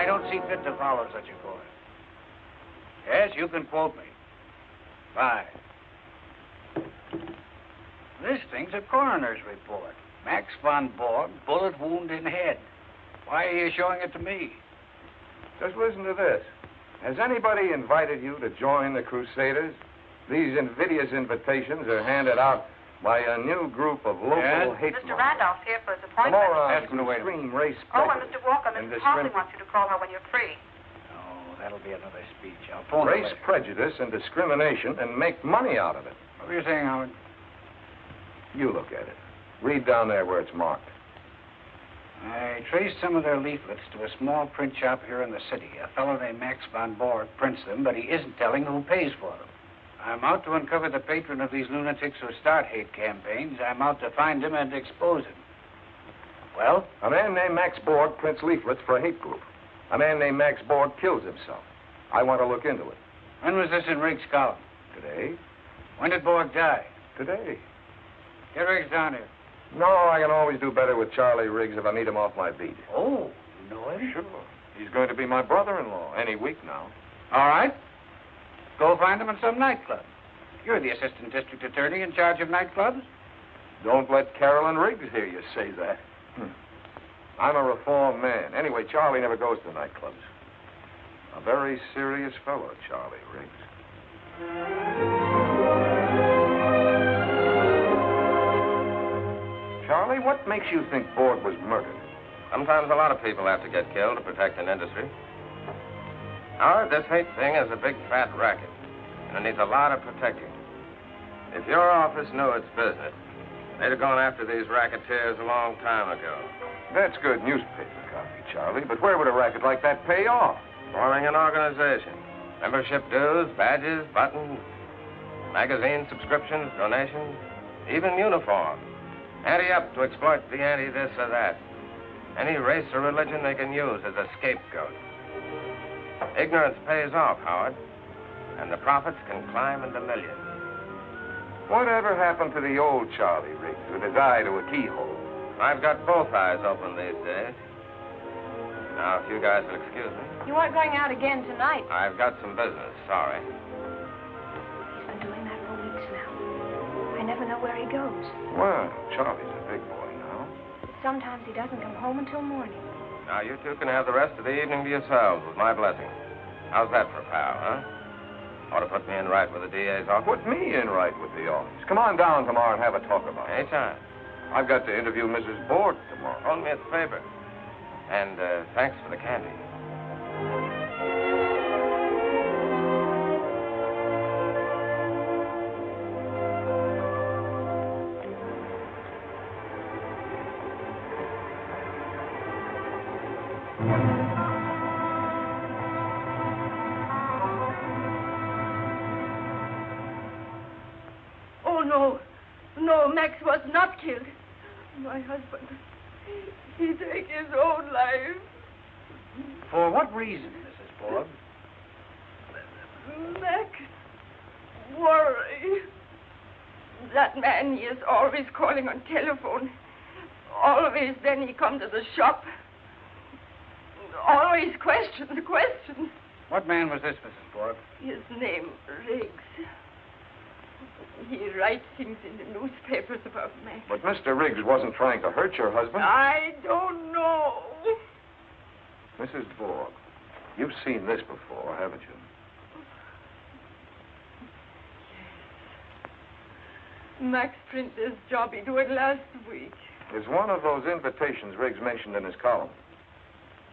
I don't see fit to follow such a course. Yes, you can quote me. 5. This thing's a coroner's report. Max von Borg, bullet wound in head. Why are you showing it to me? Just listen to this. Has anybody invited you to join the Crusaders? These invidious invitations are handed out by a new group of local hate Mr. Randolph's here for his appointment. Morons who scream race Oh, and Mr. Walker, Mrs. Hartley wants you to call her when you're free. Oh, that'll be another speech. I'll phone race prejudice and discrimination and make money out of it. What were you saying, Howard? You look at it. Read down there where it's marked. I traced some of their leaflets to a small print shop here in the city. A fellow named Max von Borg prints them, but he isn't telling who pays for them. I'm out to uncover the patron of these lunatics who start hate campaigns. I'm out to find him and expose him. Well? A man named Max Borg prints leaflets for a hate group. A man named Max Borg kills himself. I want to look into it. When was this in Riggs' column? Today. When did Borg die? Today. Get Riggs down here. No, I can always do better with Charlie Riggs if I meet him off my beat. Oh, you know him? Sure. He's going to be my brother-in-law any week now. All right. Go find him in some nightclub. You're the assistant district attorney in charge of nightclubs. Don't let Carolyn Riggs hear you say that. I'm a reformed man. Anyway, Charlie never goes to nightclubs. A very serious fellow, Charlie Riggs. Charlie, what makes you think Borg was murdered? Sometimes a lot of people have to get killed to protect an industry. Howard, this hate thing is a big fat racket, and it needs a lot of protecting. If your office knew its business, they'd have gone after these racketeers a long time ago. That's good newspaper copy. Charlie, but where would a racket like that pay off? Forming an organization. Membership dues, badges, buttons, magazine subscriptions, donations, even uniforms. Ante-up to exploit the anti-this or that. Any race or religion they can use as a scapegoat. Ignorance pays off, Howard, and the profits can climb into millions. Whatever happened to the old Charlie Riggs with his eye to a keyhole? I've got both eyes open these days. Now, if you guys will excuse me. You aren't going out again tonight. I've got some business, sorry. He's been doing that for weeks now. I never know where he goes. Well, Charlie's a big boy now. But sometimes he doesn't come home until morning. Now, you two can have the rest of the evening to yourselves with my blessing. How's that for a pal, huh? Ought to put me in right with the DA's office. Put me in right with the office. Come on down tomorrow and have a talk about it. Anytime. I've got to interview Mrs. Borg tomorrow. Hold me a favor. And thanks for the candy. Oh, no. No, Max was not killed. My husband, he took his own life. For what reason, Mrs. Borg? Max, worry. That man, he is always calling on telephone. Always then he come to the shop. Always questions. What man was this, Mrs. Borg? His name, Riggs. He writes things in the newspapers about Max. But Mr. Riggs wasn't trying to hurt your husband. I don't know. Mrs. Borg, you've seen this before, haven't you? Max print this job he do it last week. It's one of those invitations Riggs mentioned in his column.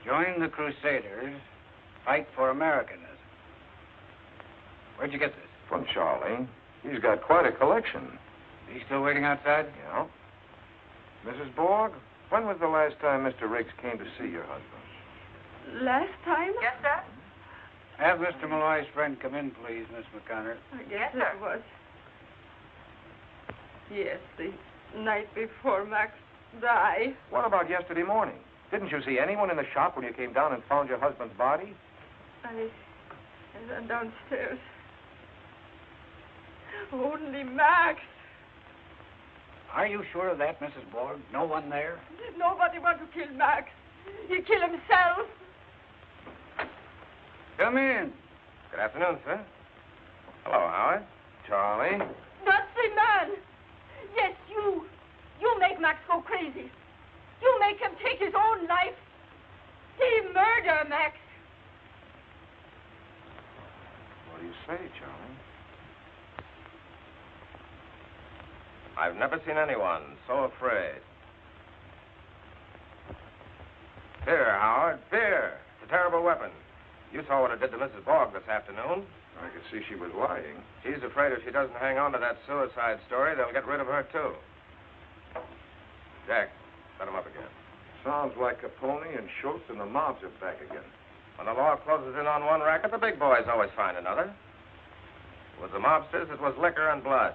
Join the Crusaders, fight for Americanism. Where'd you get this? From Charlie. He's got quite a collection. He's still waiting outside? Yeah. Mrs. Borg, when was the last time Mr. Riggs came to see your husband? Last time? Yes, sir? Have Mr. Malloy's friend come in, please, Miss McConnor. I guess Yes, sir. it was. Yes, the night before Max died. What about yesterday morning? Didn't you see anyone in the shop when you came down and found your husband's body? I went downstairs. Only Max. Are you sure of that, Mrs. Borg? No one there? Nobody want to kill Max. He kill himself. Come in. Good afternoon, sir. Hello, Howard. Charlie? Not the man. Yes, you. You make Max go crazy. You make him take his own life. He murder Max. What do you say, Charlie? I've never seen anyone so afraid. Fear, Howard, fear. It's a terrible weapon. You saw what it did to Mrs. Borg this afternoon. I could see she was lying. She's afraid if she doesn't hang on to that suicide story, they'll get rid of her, too. Jack, set him up again. Sounds like Capone and Schultz and the mobs are back again. When the law closes in on one racket, the big boys always find another. With the mobsters, it was liquor and blood.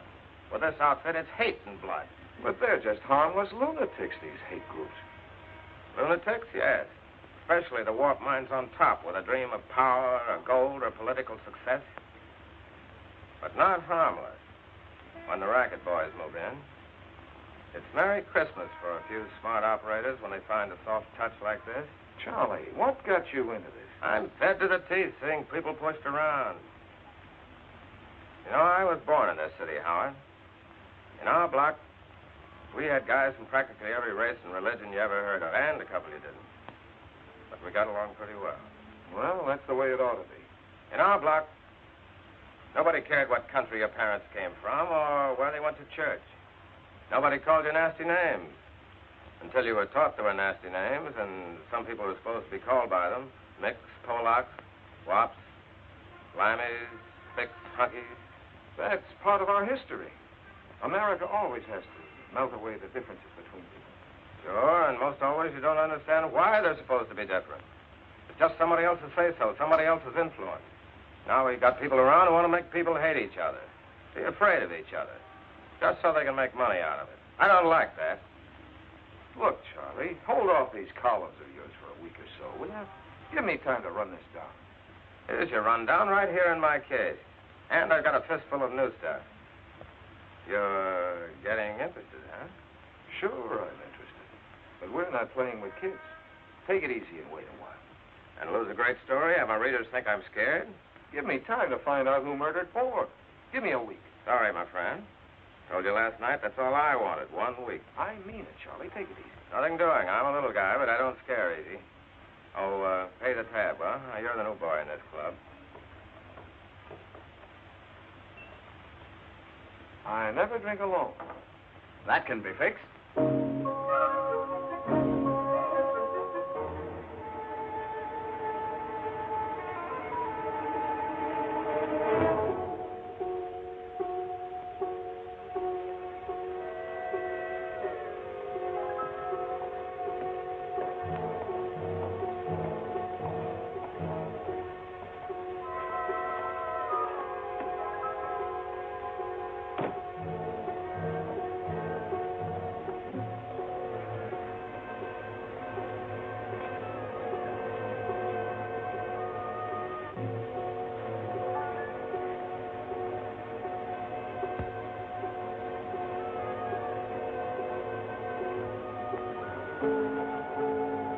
With this outfit, it's hate and blood. But they're just harmless lunatics, these hate groups. Lunatics, yes. Especially the warped minds on top with a dream of power or gold or political success. But not harmless when the racket boys move in. It's Merry Christmas for a few smart operators when they find a soft touch like this. Charlie, what got you into this? I'm fed to the teeth seeing people pushed around. You know, I was born in this city, Howard. In our block, we had guys from practically every race and religion you ever heard of, and a couple you didn't. But we got along pretty well. Well, that's the way it ought to be. In our block, nobody cared what country your parents came from or where they went to church. Nobody called you nasty names until you were taught there were nasty names, and some people were supposed to be called by them. Micks, Polacks, Wops, Limeys, Spicks, Hunkies. That's part of our history. America always has to melt away the differences between people. Sure, and most always you don't understand why they're supposed to be different. It's just somebody else's say-so, somebody else's influence. Now we've got people around who want to make people hate each other, be afraid of each other, just so they can make money out of it. I don't like that. Look, Charlie, hold off these columns of yours for a week or so, will you? Give me time to run this down. Here's your rundown right here in my case. And I've got a fistful of new stuff. You're getting interested, huh? Sure, I'm interested. But we're not playing with kids. Take it easy and wait a while. And lose a great story? Have my readers think I'm scared? Give me time to find out who murdered Ford. Give me a week. Sorry, my friend. Told you last night that's all I wanted, 1 week. I mean it, Charlie. Take it easy. Nothing doing. I'm a little guy, but I don't scare easy. Oh, pay the tab, huh? You're the new boy in this club. I never drink alone. That can be fixed.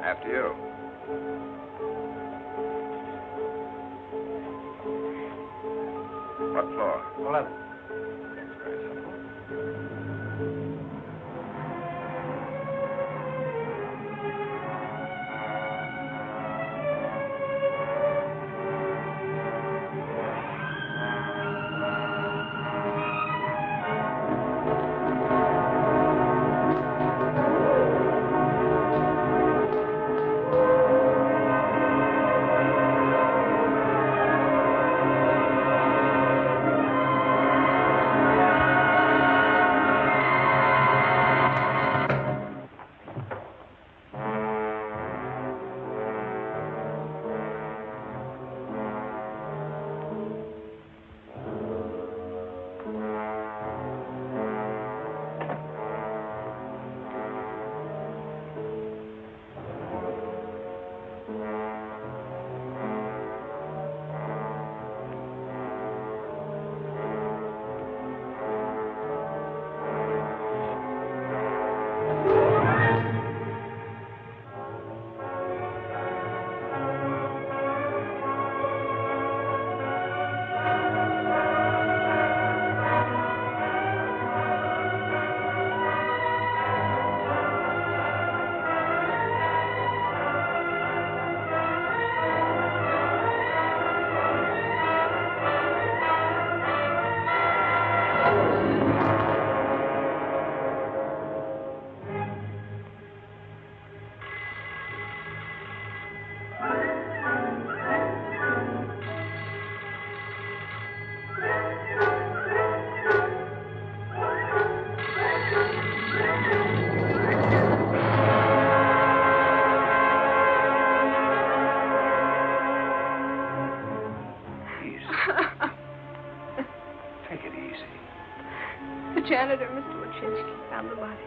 After you. What floor? 11. That's very simple. Janitor, Mr. Wachinski, found the body.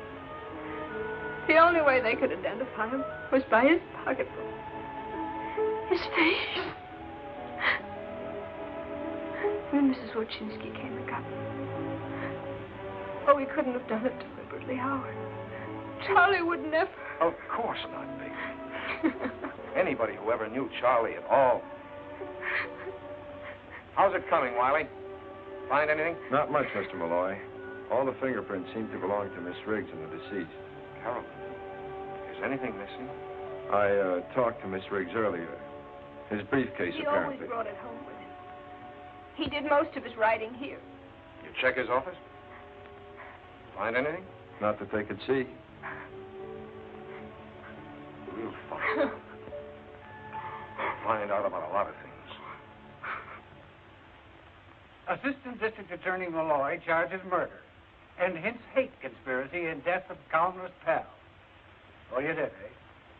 The only way they could identify him was by his pocketbook. His face. When Mrs. Wachinski came and got me. Oh, he couldn't have done it deliberately, Howard. Charlie would never. Of course not, baby. Anybody who ever knew Charlie at all. How's it coming, Wiley? Find anything? Not much, Mr. Malloy. All the fingerprints seem to belong to Miss Riggs and the deceased. Carol, is anything missing? I talked to Miss Riggs earlier. His briefcase, He apparently. always brought it home with him. He did most of his writing here. You check his office? Find anything? Not that they could see. We'll find out. We'll find out about a lot of things. Assistant District Attorney Malloy charges murder and hints hate conspiracy and death of columnist Pal. Oh, you did, eh?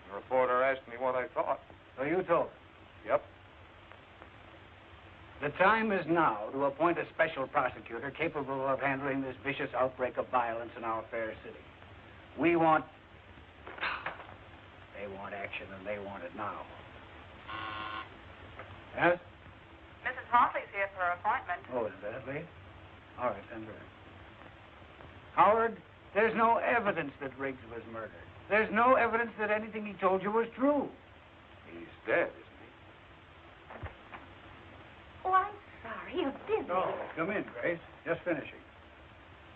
The reporter asked me what I thought. So you told her. Yep. The time is now to appoint a special prosecutor capable of handling this vicious outbreak of violence in our fair city. We want... They want action, and they want it now. Yes? Mrs. Hartley's here for her appointment. Oh, is that late? All right, send her in. Howard, there's no evidence that Riggs was murdered. There's no evidence that anything he told you was true. He's dead, isn't he? Oh, I'm sorry. You're busy. Oh, come in, Grace. Just finishing.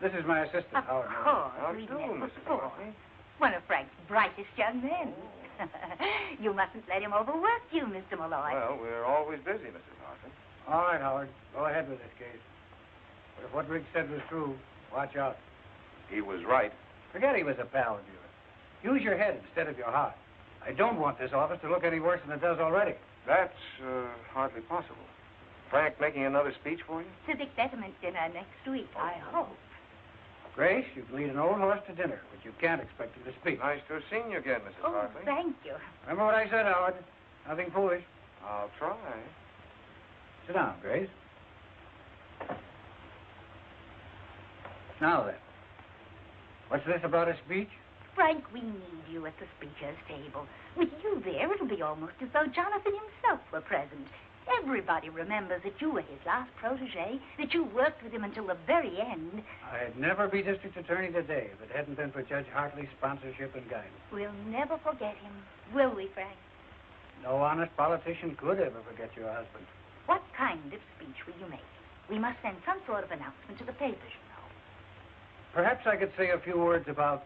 This is my assistant, Howard. How We do, met Mrs. before. Hartley? One of Frank's brightest young men. You mustn't let him overwork you, Mr. Malloy. Well, we're always busy, Mrs. Hartley. All right, Howard. Go ahead with this case. But if what Riggs said was true, watch out. He was right. Forget he was a pal of yours. Use your head instead of your heart. I don't want this office to look any worse than it does already. That's hardly possible. Frank making another speech for you? Civic betterment dinner next week, I hope. Grace, you can lead an old horse to dinner, but you can't expect him to speak. Nice to have seen you again, Mrs. Oh, Hartley. thank you. Remember what I said, Howard? Nothing foolish. I'll try. Sit down, Grace. Now then, what's this about a speech? Frank, we need you at the speaker's table. With you there, it'll be almost as though Jonathan himself were present. Everybody remembers that you were his last protege, that you worked with him until the very end. I'd never be district attorney today if it hadn't been for Judge Hartley's sponsorship and guidance. We'll never forget him, will we, Frank? No honest politician could ever forget your husband. What kind of speech will you make? We must send some sort of announcement to the papers, you know. Perhaps I could say a few words about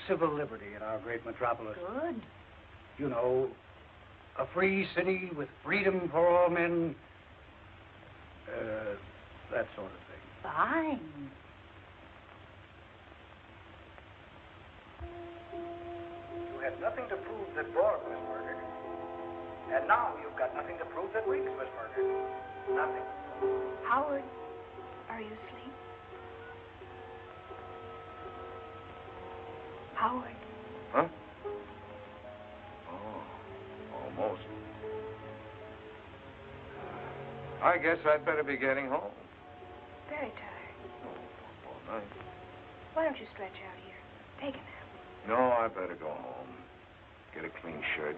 civil liberty in our great metropolis. Good. You know, a free city with freedom for all men. That sort of thing. Fine. You had nothing to prove that Borg was murdered. And now you've got nothing to prove that Riggs was murdered. Nothing. Howard, are you asleep? Howard. Huh? Oh, almost. I guess I'd better be getting home. Very tired. Oh, all night. Why don't you stretch out here? Take a nap. No, I better go home. Get a clean shirt.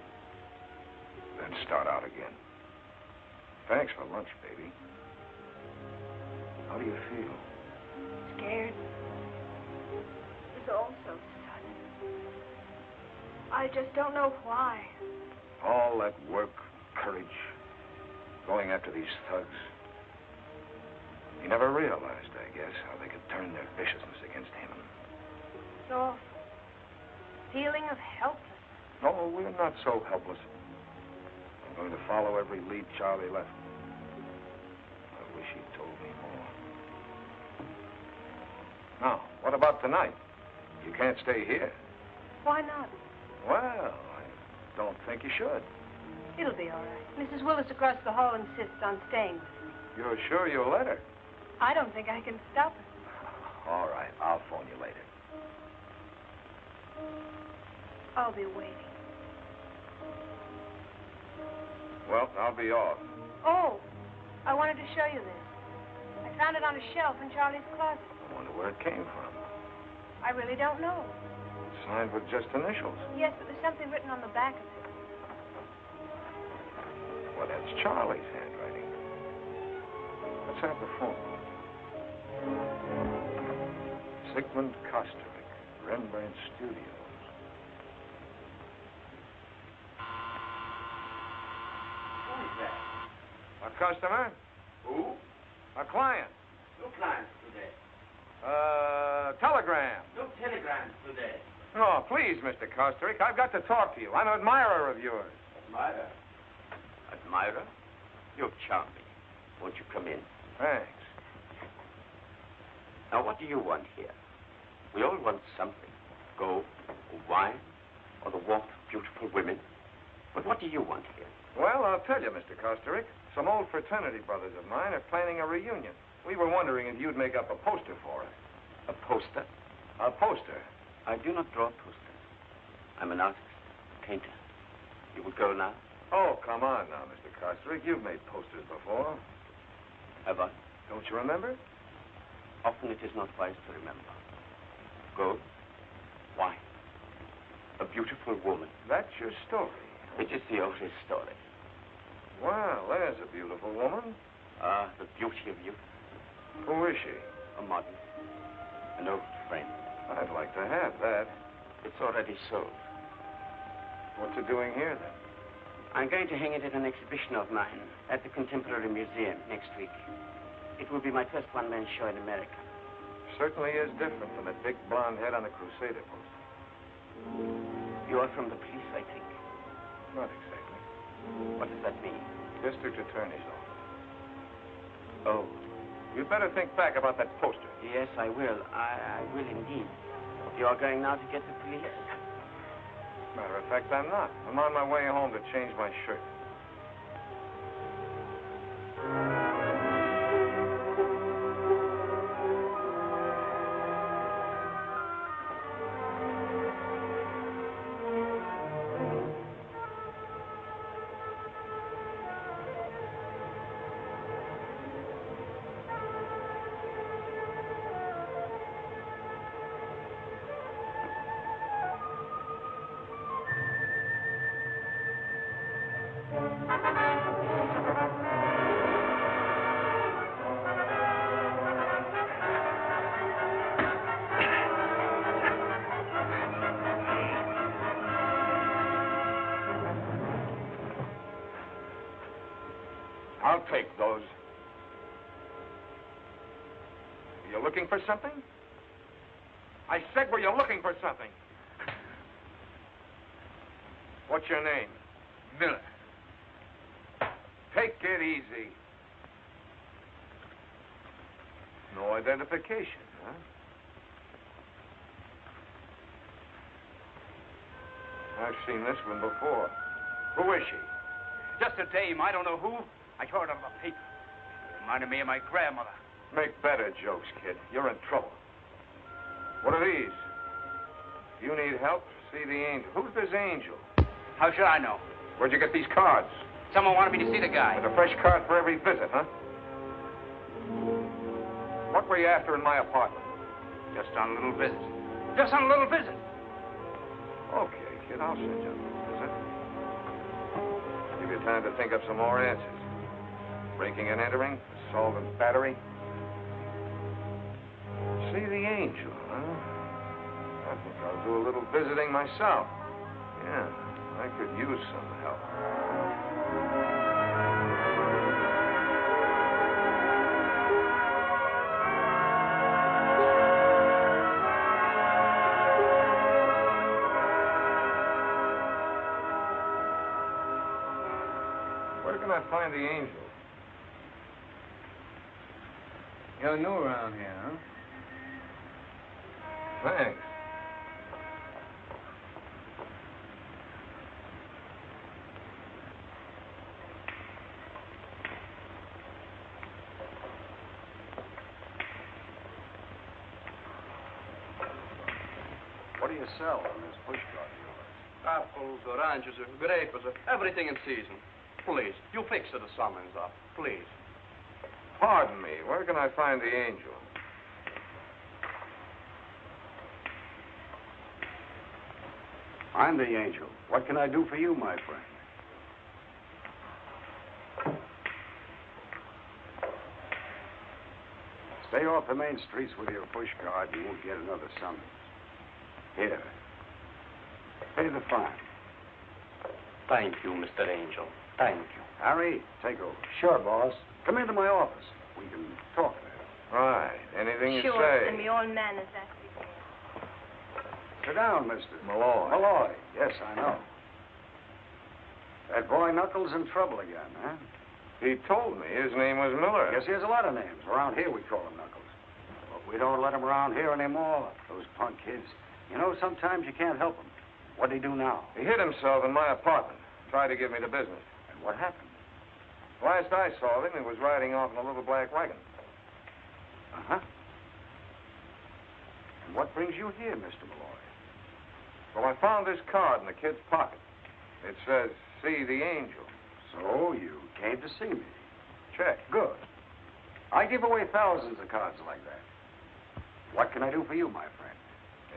Then start out again. Thanks for lunch, baby. How do you feel? Scared? It's all so sudden. I just don't know why. All that work, courage, going after these thugs. He never realized, I guess, how they could turn their viciousness against him. It's awful. Feeling of helplessness. No, we're not so helpless. I'm going to follow every lead Charlie left. I wish he'd told me more. Now, what about tonight? You can't stay here. Why not? Well, I don't think you should. It'll be all right. Mrs. Willis across the hall insists on staying with me. You're sure you'll let her? I don't think I can stop her. All right, I'll phone you later. I'll be waiting. Well, I'll be off. Oh, I wanted to show you this. I found it on a shelf in Charlie's closet. I wonder where it came from. I really don't know. Signed with just initials. Yes, but there's something written on the back of it. Well, that's Charlie's handwriting. Let's have the phone. Sigmund Kosterik, Rembrandt Studios. Who's that? A customer? Who? A client. No clients today. Telegram. No telegrams today. Oh, please, Mr. Kosterik, I've got to talk to you. I'm an admirer of yours. Admirer? Admirer? You're charming. Won't you come in? Thanks. Now, what do you want here? We all want something. Gold, or wine, or the warmth of beautiful women. But what do you want here? Well, I'll tell you, Mr. Kosterik. Some old fraternity brothers of mine are planning a reunion. We were wondering if you'd make up a poster for us. A poster? A poster. I do not draw posters. I'm an artist, a painter. You would go now? Oh, come on now, Mr. Kostrik. You've made posters before. Have I? Don't you remember? Often it is not wise to remember. Go. Why? A beautiful woman. That's your story. It is the oldest story. Well, there's a beautiful woman. Ah, the beauty of youth. Who is she? A model. An old friend. I'd like to have that. It's already sold. What's it doing here, then? I'm going to hang it at an exhibition of mine at the Contemporary Museum next week. It will be my first one-man show in America. Certainly is different from that big blonde head on the Crusader poster. You are from the police, I think. Not exactly. What does that mean? District Attorney's Office. Oh. You'd better think back about that poster. Yes, I will. I will indeed. You are going now to get the police? Matter of fact, I'm not. I'm on my way home to change my shirt. I'll take those. Were you looking for something? I said, were you looking for something? What's your name? Miller. Take it easy. No identification, huh? I've seen this one before. Who is she? Just a dame. I don't know who. I heard of the paper. It reminded me of my grandmother. Make better jokes, kid. You're in trouble. What are these? If you need help, see the angel. Who's this angel? How should I know? Where'd you get these cards? Someone wanted me to see the guy. With a fresh card for every visit, huh? What were you after in my apartment? Just on a little visit. Just on a little visit. Okay, kid, I'll send you a little visit. Give you time to think up some more answers. Breaking and entering, assault and battery. See the angel, huh? I think I'll do a little visiting myself. Yeah, I could use some help. Where can I find the angel? You're new around here, huh? Thanks. What do you sell on this pushcart of yours? Apples, oranges, grapes, everything in season. Please, you fix the summons up, please. Pardon me, where can I find the angel? I'm the angel. What can I do for you, my friend? Stay off the main streets with your pushcart and you won't get another summons. Here. Pay the fine. Thank you, Mr. Angel. Thank you. Harry, take over. Sure, boss. Come into my office. We can talk there. Right. Anything you Sure, say. and me all manners that we can. Sit down, Mr. Malloy. Malloy. Yes, I know. That boy Knuckles in trouble again, huh? He told me his name was Miller. Yes, he has a lot of names. Around here we call him Knuckles. But we don't let him around here anymore. Those punk kids. You know, sometimes you can't help them. What'd he do now? He hid himself in my apartment. Tried to give me the business. And what happened? Last I saw him, he was riding off in a little black wagon. Uh-huh. And what brings you here, Mr. Malloy? Well, I found this card in the kid's pocket. It says, see the angel. So you came to see me. Check. Good. I give away thousands of cards like that. What can I do for you, my friend?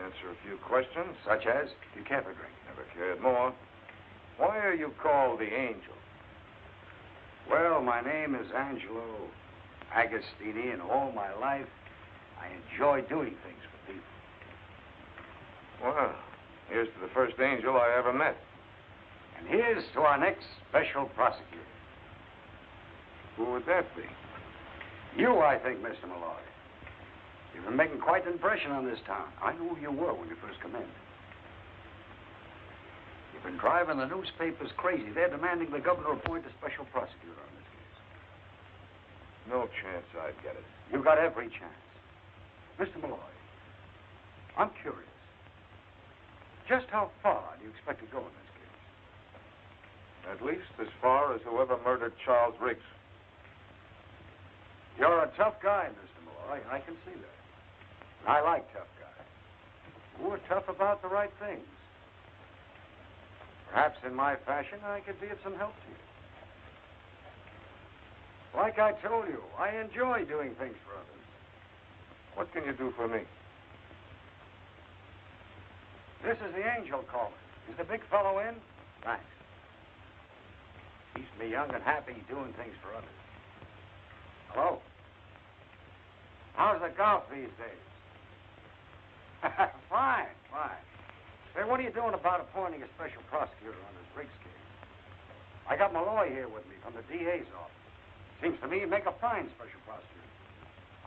Answer a few questions. Such as, do you care for drink? Never cared more. Why are you called the angel? Well, my name is Angelo Agostini, and all my life, I enjoy doing things for people. Well, here's to the first angel I ever met. And here's to our next special prosecutor. Who would that be? You, I think, Mr. Malloy. You've been making quite an impression on this town. I knew who you were when you first come in. You've been driving the newspapers crazy. They're demanding the governor appoint a special prosecutor on this case. No chance I'd get it. You got every chance. Mr. Malloy, I'm curious. Just how far do you expect to go in this case? At least as far as whoever murdered Charles Riggs. You're a tough guy, Mr. Malloy. I can see that. And I like tough guys who are tough about the right things. Perhaps in my fashion, I could be of some help to you. Like I told you, I enjoy doing things for others. What can you do for me? This is the angel calling. Is the big fellow in? Thanks. Keeps me young and happy doing things for others. Hello? How's the golf these days? Fine. Say, what are you doing about appointing a special prosecutor on this Riggs case? I got Malloy here with me from the DA's office. Seems to me you'd make a fine special prosecutor.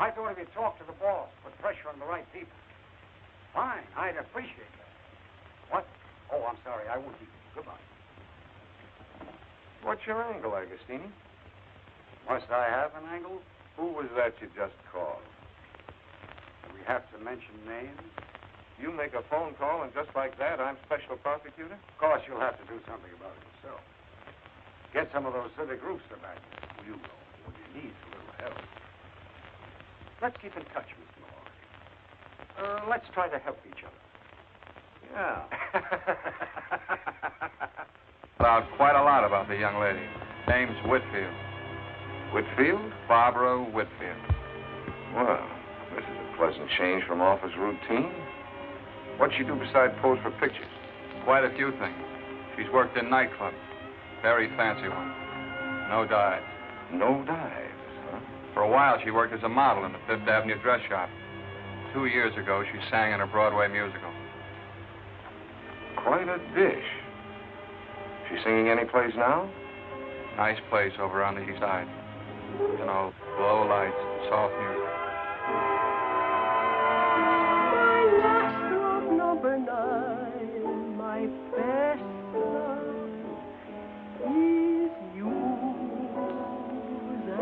I thought if you talked to the boss, put pressure on the right people. Fine, I'd appreciate that. What? Oh, I'm sorry, I won't keep you. Goodbye. What's your angle, Agostini? Must I have an angle? Who was that you just called? Do we have to mention names? You make a phone call, and just like that, I'm special prosecutor? Of course, you'll have to do something about it yourself. Get some of those civic groups to back you. You know, when you need a little help. Let's keep in touch, Mr. Malloy. Let's try to help each other. Yeah. Found quite a lot about the young lady. Name's Whitfield. Whitfield? Barbara Whitfield. Well, this is a pleasant change from office routine. What'd she do besides pose for pictures? Quite a few things. She's worked in nightclubs. Very fancy ones. No dives. No dives, huh? For a while, she worked as a model in the Fifth Avenue dress shop. 2 years ago, she sang in a Broadway musical. Quite a dish. She singing any place now? Nice place over on the east side. You know, low lights, soft music. Number 9, my best love is you and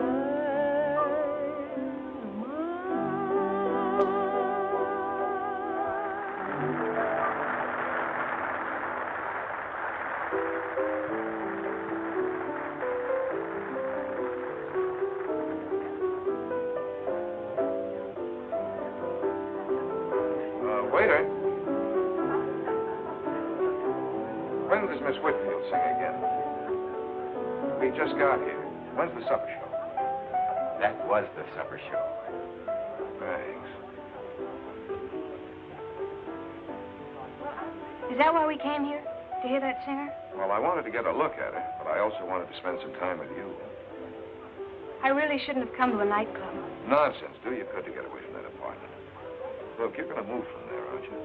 Waiter. When does Miss Whitfield sing again? We just got here. When's the supper show? That was the supper show. Thanks. Is that why we came here? To hear that singer? Well, I wanted to get a look at her, but I also wanted to spend some time with you. I really shouldn't have come to a nightclub. Nonsense. Do your good to get away from that apartment. Look, you're going to move from there, aren't you?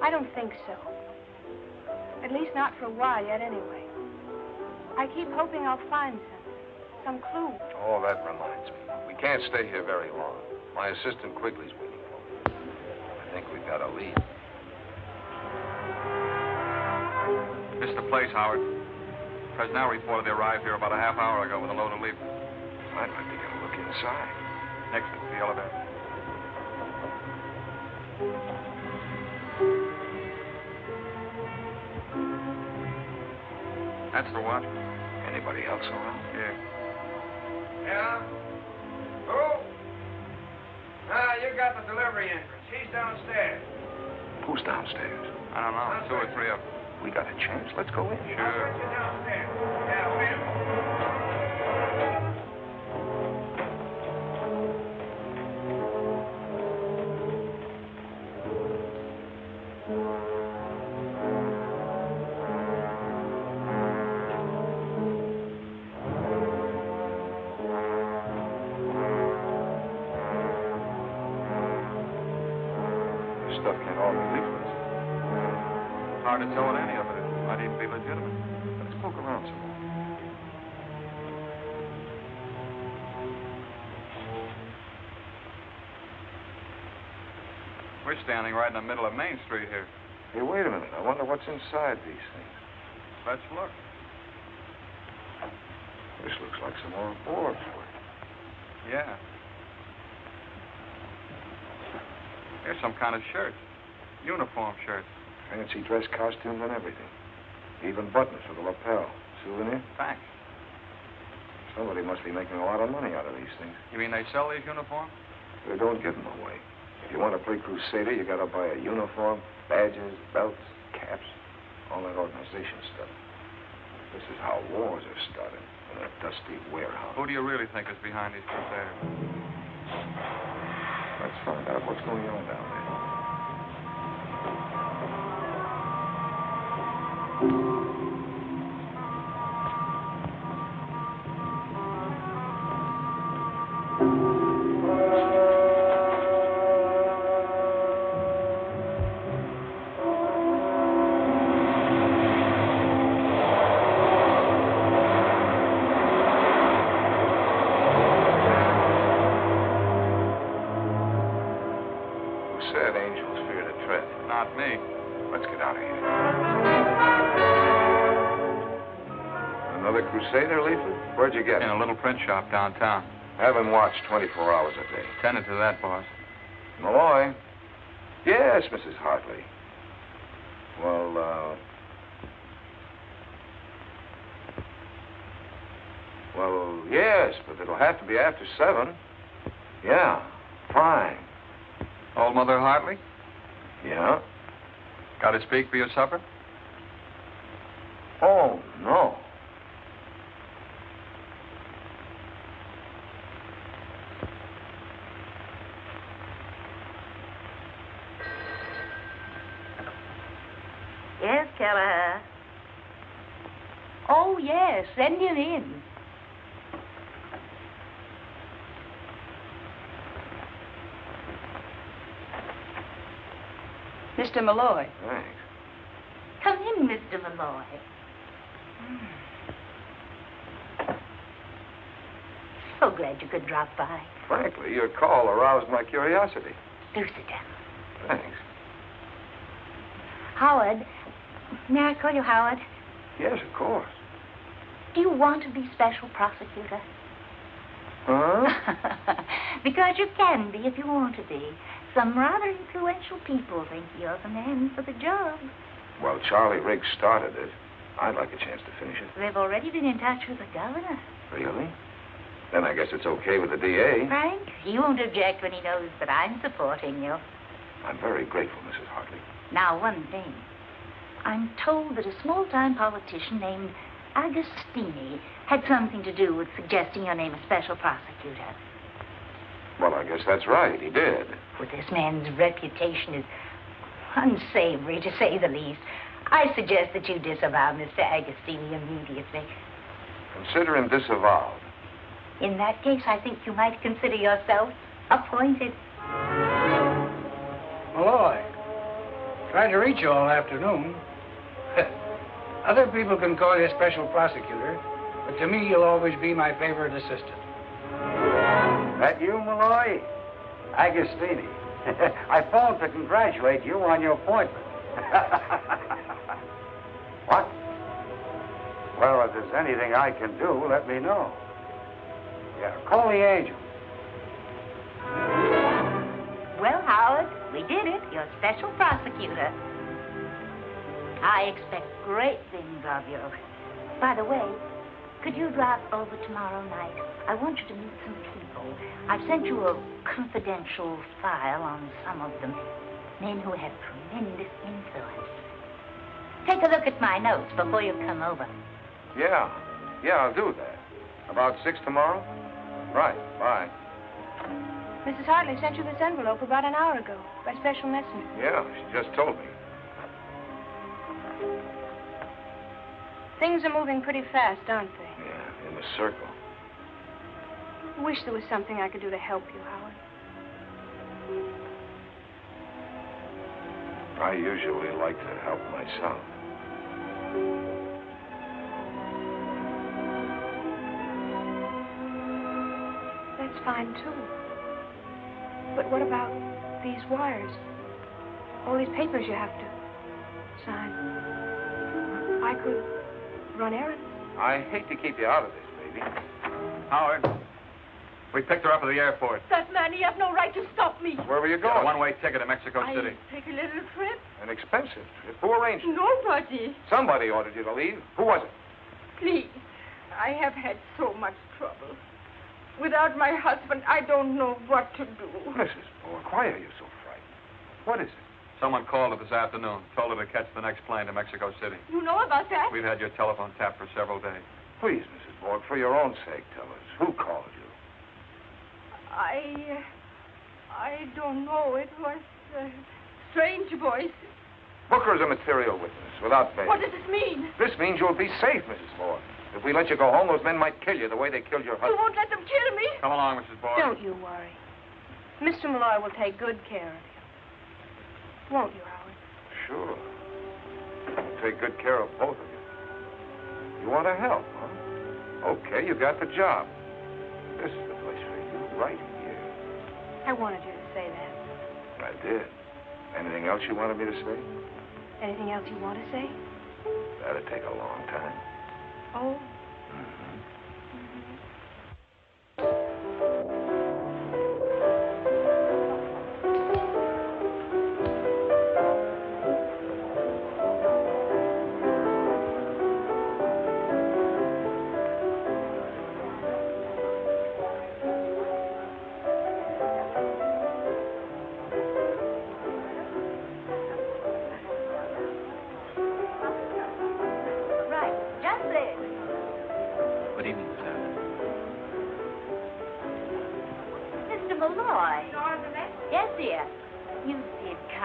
I don't think so. At least not for a while yet, anyway. I keep hoping I'll find some clue. Oh, that reminds me. We can't stay here very long. My assistant Quigley's waiting for me. I think we've got a lead. Missed the place, Howard. Presnell reported they arrived here about a half hour ago with a load of leaflets. I'd like to get a look inside. Next to the elevator. That's the watch. Anybody else around? Yeah. Yeah? Who? Ah, you got the delivery entrance. He's downstairs. Who's downstairs? I don't know. 2 or 3 of them. We got a chance. Let's go in. Sure. This stuff can't all be leaflets. Hard to tell what any of it is. Might even be legitimate. Let's poke around some more. We're standing right in the middle of Main Street here. Hey, wait a minute. I wonder what's inside these things. Let's look. This looks like some more boards. Yeah. Here's some kind of shirt. Uniform shirt. Fancy dress costumes and everything. Even buttons for the lapel. Souvenir? Thanks. Somebody must be making a lot of money out of these things. You mean they sell these uniforms? They don't give them away. If you want to play Crusader, you got to buy a uniform, badges, belts, caps, all that organization stuff. This is how wars are started in a dusty warehouse. Who do you really think is behind these crusaders? Let's find out what's going on down there. Said angels fear to tread. Not me. Let's get out of here. Another Crusader leaflet? Where'd you get it? In a little print shop downtown. Have him watched 24 hours a day. Tended to that, boss. Malloy? Yes, Mrs. Hartley. Well, yes, but it'll have to be after 7. Yeah, fine. Old Mother Hartley? Yeah? Got to speak for your supper? Oh, no. Yes, Kelleher. Oh, yes. Send him in. Mr. Malloy. Thanks. Come in, Mr. Malloy. So glad you could drop by. Frankly, your call aroused my curiosity. Do sit down. Thanks. Howard. May I call you Howard? Yes, of course. Do you want to be special prosecutor? Huh? Because you can be if you want to be. Some rather influential people think you're the man for the job. Well, Charlie Riggs started it. I'd like a chance to finish it. They've already been in touch with the governor. Really? Then I guess it's okay with the DA. Frank, he won't object when he knows that I'm supporting you. I'm very grateful, Mrs. Hartley. Now, one thing. I'm told that a small-time politician named Agostini had something to do with suggesting your name as special prosecutor. Well, I guess that's right. He did. Well, this man's reputation is unsavory, to say the least. I suggest that you disavow Mr. Agostini immediately. Consider him disavowed. In that case, I think you might consider yourself appointed. Malloy, tried to reach you all afternoon. Other people can call you a special prosecutor, but to me, you'll always be my favorite assistant. That you, Malloy? Agostini. I phoned to congratulate you on your appointment. What? Well, if there's anything I can do, let me know. Yeah, call the angel. Well, Howard, we did it. You're special prosecutor. I expect great things of you. By the way, could you drop over tomorrow night? I want you to meet some people. I've sent you a confidential file on some of them. Men who have tremendous influence. Take a look at my notes before you come over. Yeah, I'll do that. About 6 tomorrow? Right, bye. Mrs. Hartley sent you this envelope about an hour ago by special messenger. Yeah, she just told me. Things are moving pretty fast, aren't they? Yeah, in the circle. I wish there was something I could do to help you, Howard. I usually like to help myself. That's fine, too. But what about these wires? All these papers you have to sign. I could run errands. I hate to keep you out of this, baby. Howard, we picked her up at the airport. That man, he has no right to stop me. Where were you Got a going? one-way ticket to Mexico City. Take a little trip. An expensive trip. Who arranged it? Nobody. Somebody ordered you to leave. Who was it? Please. I have had so much trouble. Without my husband, I don't know what to do. Mrs. Bork, why are you so frightened? What is it? Someone called her this afternoon, told her to catch the next plane to Mexico City. You know about that? We've had your telephone tapped for several days. Please, Mrs. Bork, for your own sake, tell us. Who called you? I don't know. It was a strange voice. Book her as a material witness, without bail. What does this mean? This means you'll be safe, Mrs. Bork. If we let you go home, those men might kill you the way they killed your You husband. won't let them kill me? Come along, Mrs. Borg. Don't you worry. Mr. Malloy will take good care of you. Won't you, Howard? Sure. I'll take good care of both of you. You want to help, huh? Okay, you got the job. This is the place for you, right here. I wanted you to say that. I did. Anything else you wanted me to say? Anything else you want to say? That'd take a long time. Oh.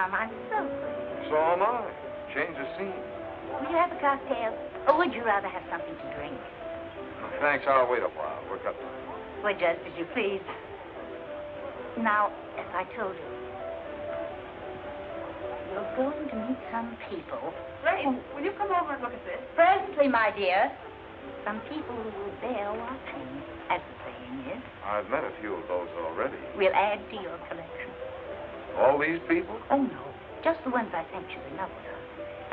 I'm so pleased. So am I. Change the scene. Will you have a cocktail? Or would you rather have something to drink? Thanks, I'll wait a while. We're cut. Well, just as you please. Now, as I told you, you're going to meet some people. Grace, will you come over and look at this? Presently, my dear. Some people who will bear watching, as the saying is. I've met a few of those already. We'll add to your collection. All these people? Oh, no. Just the ones I sent you the notes of.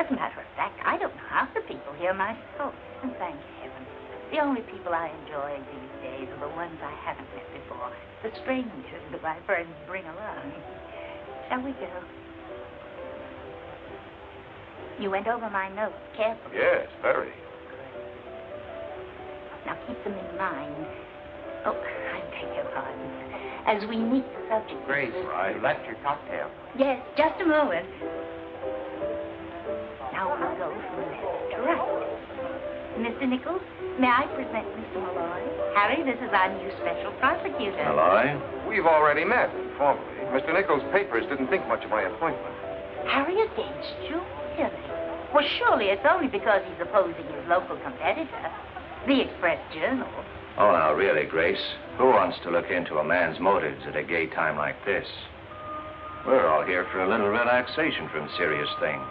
As a matter of fact, I don't know half the people here myself. And thank heaven. The only people I enjoy these days are the ones I haven't met before. The strangers that my friends bring along. Shall we go? You went over my notes carefully. Yes, very. Now keep them in mind. Oh, I beg your pardon. As we meet the subject. Grace, you left your cocktail. Yes, just a moment. Now we'll go from left to right. Mr. Nichols, may I present Mr. Malloy? Harry, this is our new special prosecutor. Malloy? We've already met, informally. Mr. Nichols' papers didn't think much of my appointment. Harry against you? Really? Well, surely it's only because he's opposing his local competitor, the Express Journal. Oh, now, really, Grace, who wants to look into a man's motives at a gay time like this? We're all here for a little relaxation from serious things.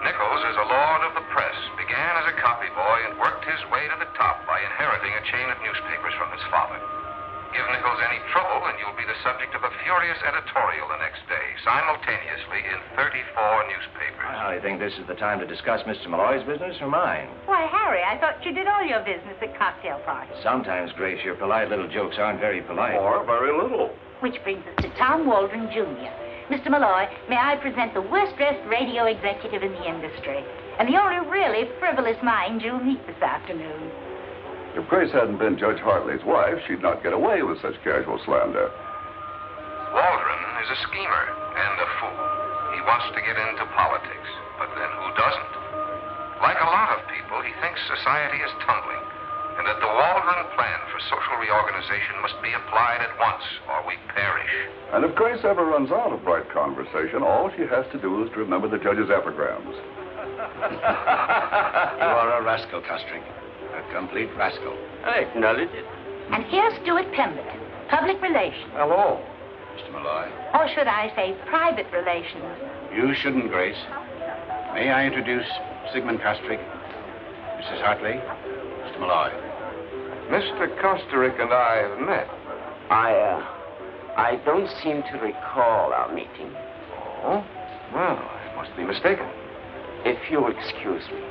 Nichols is a lord of the press, began as a copy boy and worked his way to the top by inheriting a chain of newspapers from his father. Give Nichols any trouble and you'll be the subject of a furious editorial the next day, simultaneously in 34 newspapers. I think this is the time to discuss Mr. Malloy's business or mine. Why, Harry, I thought you did all your business at cocktail parties. Sometimes, Grace, your polite little jokes aren't very polite. Or very little. Which brings us to Tom Waldron, Jr. Mr. Malloy, may I present the worst-dressed radio executive in the industry, and the only really frivolous mind you'll meet this afternoon. If Grace hadn't been Judge Hartley's wife, she'd not get away with such casual slander. Waldron is a schemer and a fool. He wants to get into politics. But then who doesn't? Like a lot of people, he thinks society is tumbling, and that the Waldron plan for social reorganization must be applied at once, or we perish. And if Grace ever runs out of bright conversation, all she has to do is to remember the judge's epigrams. You are a rascal, Costrick. A complete rascal. I acknowledge it. And here's Stuart Pemberton, public relations. Hello. Mr. Malloy. Or should I say private relations? You shouldn't, Grace. May I introduce Sigmund Costrick, Mrs. Hartley, Mr. Malloy. Mr. Kosterick and I have met. I don't seem to recall our meeting. Oh? Well, I must be mistaken. If you'll excuse me.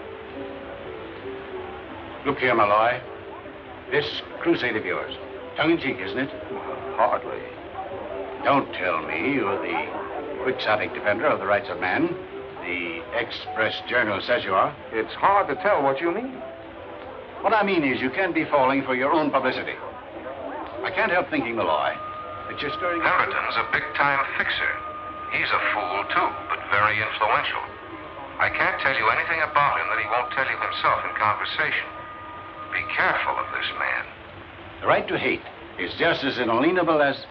Look here, Malloy. This crusade of yours, tongue-in-cheek, isn't it? Well, hardly. Don't tell me you're the quixotic defender of the rights of man. The Express Journal says you are. It's hard to tell what you mean. What I mean is you can't be falling for your own publicity. I can't help thinking, Malloy, that you're stirring... Pemberton's a big-time fixer. He's a fool, too, but very influential. I can't tell you anything about him that he won't tell you himself in conversation. Be careful of this man. The right to hate is just as inalienable as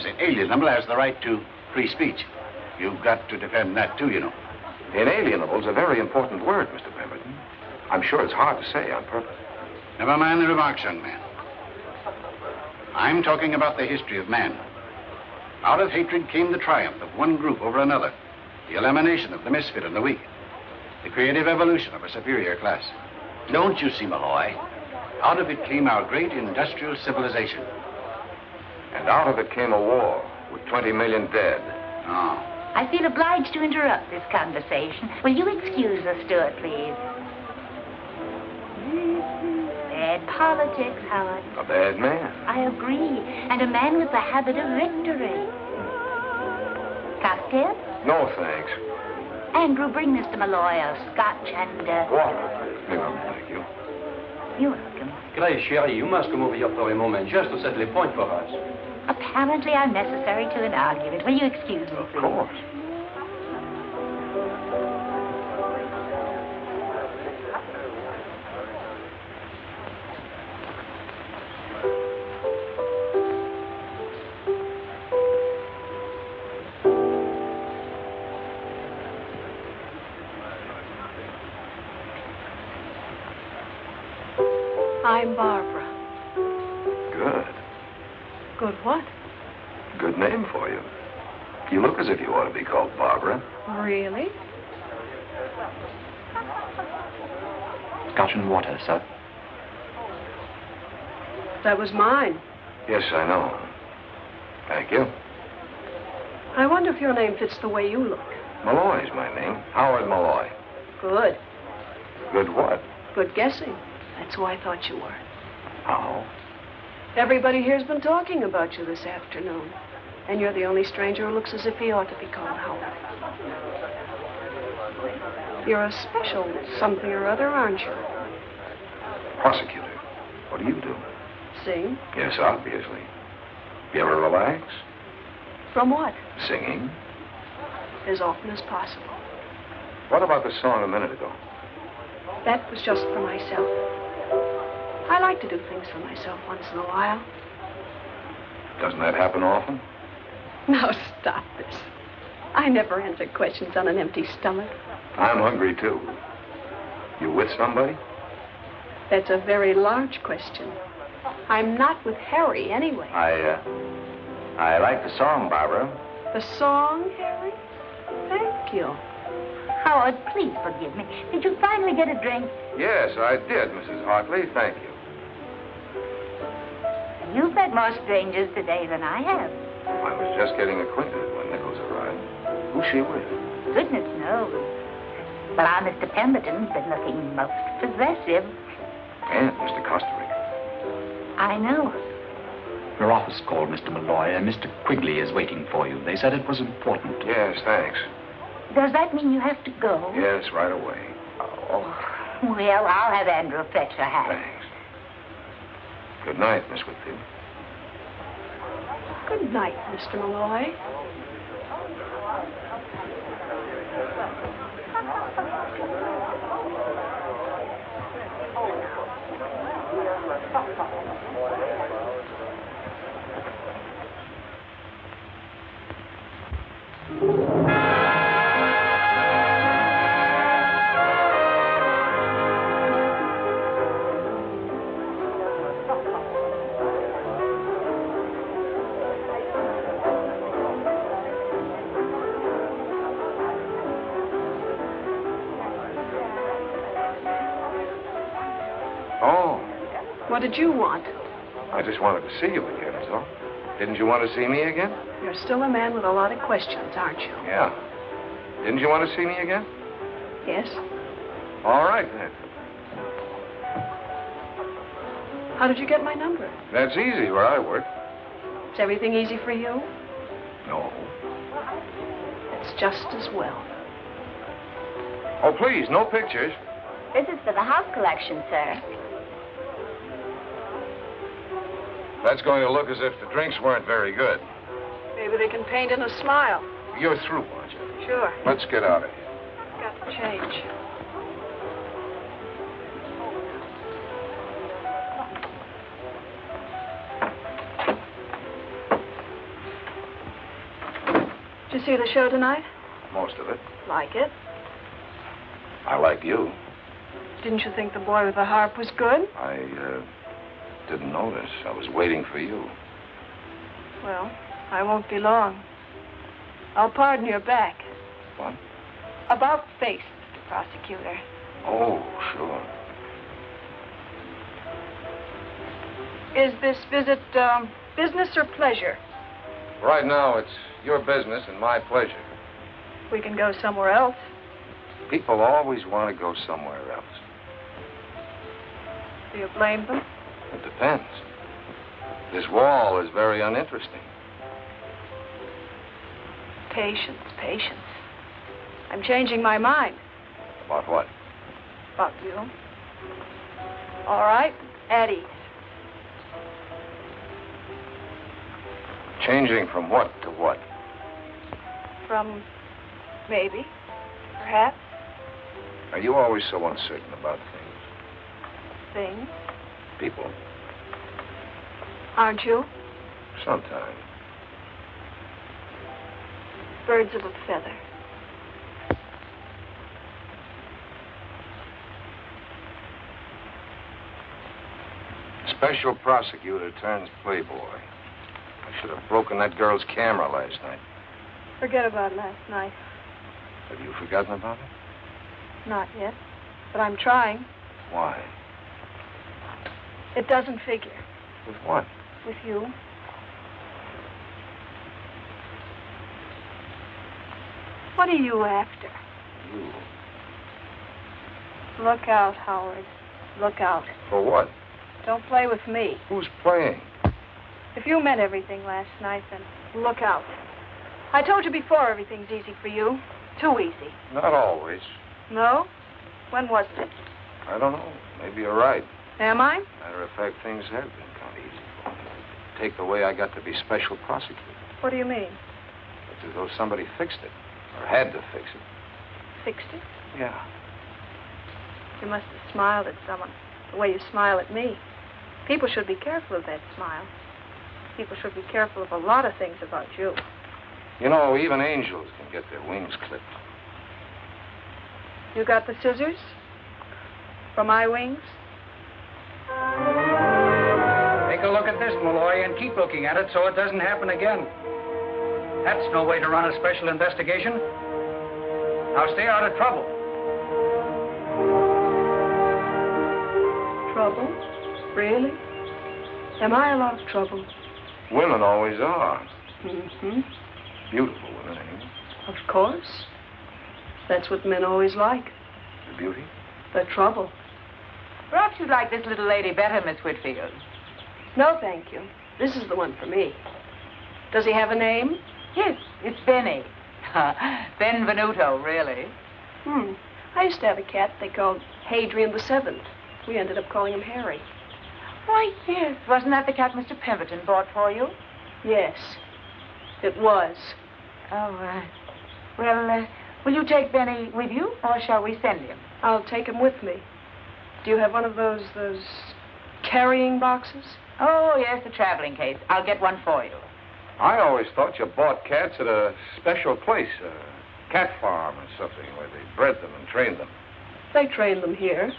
inalienable as the right to free speech. You've got to defend that, too, you know. Inalienable's a very important word, Mr. Pemberton. I'm sure it's hard to say on purpose. Never mind the remarks, young man. I'm talking about the history of man. Out of hatred came the triumph of one group over another, the elimination of the misfit and the weak, the creative evolution of a superior class. Don't you see, Malloy? Out of it came our great industrial civilization. And out of it came a war with 20 million dead. Oh. I feel obliged to interrupt this conversation. Will you excuse us, Stuart, please? Bad politics, Howard. A bad man. I agree. And a man with the habit of victory. Cocktail? No, thanks. Andrew, bring Mr. Malloy a scotch and... Water. No, thank you. You're welcome. Grace, chérie, you must come over here for a moment just to settle a point for us. Apparently I'm necessary to an argument. Will you excuse me, please? Of course. I'm Barbara. Good. Good what? Good name for you. You look as if you ought to be called Barbara. Really? Scotch and water, sir. That was mine. Yes, I know. Thank you. I wonder if your name fits the way you look. Malloy's my name. Howard Malloy. Good. Good what? Good guessing. That's who I thought you were. How? Everybody here's been talking about you this afternoon. And you're the only stranger who looks as if he ought to be called Howard. You're a special something or other, aren't you? Prosecutor. What do you do? Sing? Yes, obviously. You ever relax? From what? Singing. As often as possible. What about the song a minute ago? That was just for myself. I like to do things for myself once in a while. Doesn't that happen often? Now, stop this. I never answer questions on an empty stomach. I'm hungry, too. You with somebody? That's a very large question. I'm not with Harry, anyway. I like the song, Barbara. The song, Harry? Thank you. Howard, please forgive me. Did you finally get a drink? Yes, I did, Mrs. Hartley. Thank you. You've met more strangers today than I have. I was just getting acquainted when Nichols arrived. Who's she with? Goodness knows. But our Mr. Pemberton's been looking most possessive. And Mr. Kosterick. I know. Your office called, Mr. Malloy, and Mr. Quigley is waiting for you. They said it was important. Yes, thanks. Does that mean you have to go? Yes, right away. Oh, well, I'll have Andrew fetch her hat. Thanks. Good night, Miss Whitfield. Good night, Mr. Malloy. What did you want? I just wanted to see you again, is all. Didn't you want to see me again? You're still a man with a lot of questions, aren't you? Yeah. Didn't you want to see me again? Yes. All right, then. How did you get my number? That's easy where I work. Is everything easy for you? No. It's just as well. Oh, please, no pictures. This is for the house collection, sir. That's going to look as if the drinks weren't very good. Maybe they can paint in a smile. You're through, aren't you? Sure. Let's get out of here. Got to change. Did you see the show tonight? Most of it. Like it? I like you. Didn't you think the boy with the harp was good? I didn't notice. I was waiting for you. Well, I won't be long. I'll pardon your back. What? About face, Mr. Prosecutor. Oh, sure. Is this visit business or pleasure? Right now, it's your business and my pleasure. We can go somewhere else. People always want to go somewhere else. Do you blame them? It depends. This wall is very uninteresting. Patience, patience. I'm changing my mind. About what? About you. All right, at ease. Changing from what to what? From maybe, perhaps. Are you always so uncertain about things? Things? People. Aren't you? Sometimes. Birds of a feather. Special prosecutor turns playboy. I should have broken that girl's camera last night. Forget about last night. Have you forgotten about it? Not yet, but I'm trying. Why? It doesn't figure. With what? With you. What are you after? You. Look out, Howard. Look out. For what? Don't play with me. Who's playing? If you meant everything last night, then look out. I told you before everything's easy for you. Too easy. Not always. No? When wasn't it? I don't know. Maybe you're right. Am I? Matter of fact, things have been kind of easy for me. Take the way I got to be special prosecutor. What do you mean? It's as though somebody fixed it. Or had to fix it. Fixed it? Yeah. You must have smiled at someone the way you smile at me. People should be careful of that smile. People should be careful of a lot of things about you. You know, even angels can get their wings clipped. You got the scissors? For my wings? Take a look at this, Malloy, and keep looking at it so it doesn't happen again. That's no way to run a special investigation. Now stay out of trouble. Trouble? Really? Am I a lot of trouble? Women always are. Mm-hmm. Beautiful women, anyway. Of course. That's what men always like. The beauty? The trouble. Perhaps you'd like this little lady better, Miss Whitfield. No, thank you. This is the one for me. Does he have a name? Yes, it's Benny. Benvenuto, really. I used to have a cat they called Hadrian the Seventh. We ended up calling him Harry. Why, yes. Wasn't that the cat Mr. Pemberton bought for you? Yes, it was. Oh, well, Will you take Benny with you, or shall we send him? I'll take him with me. Do you have one of those carrying boxes? Oh, yes, the traveling case. I'll get one for you. I always thought you bought cats at a special place, a cat farm or something, where they bred them and trained them. They train them here,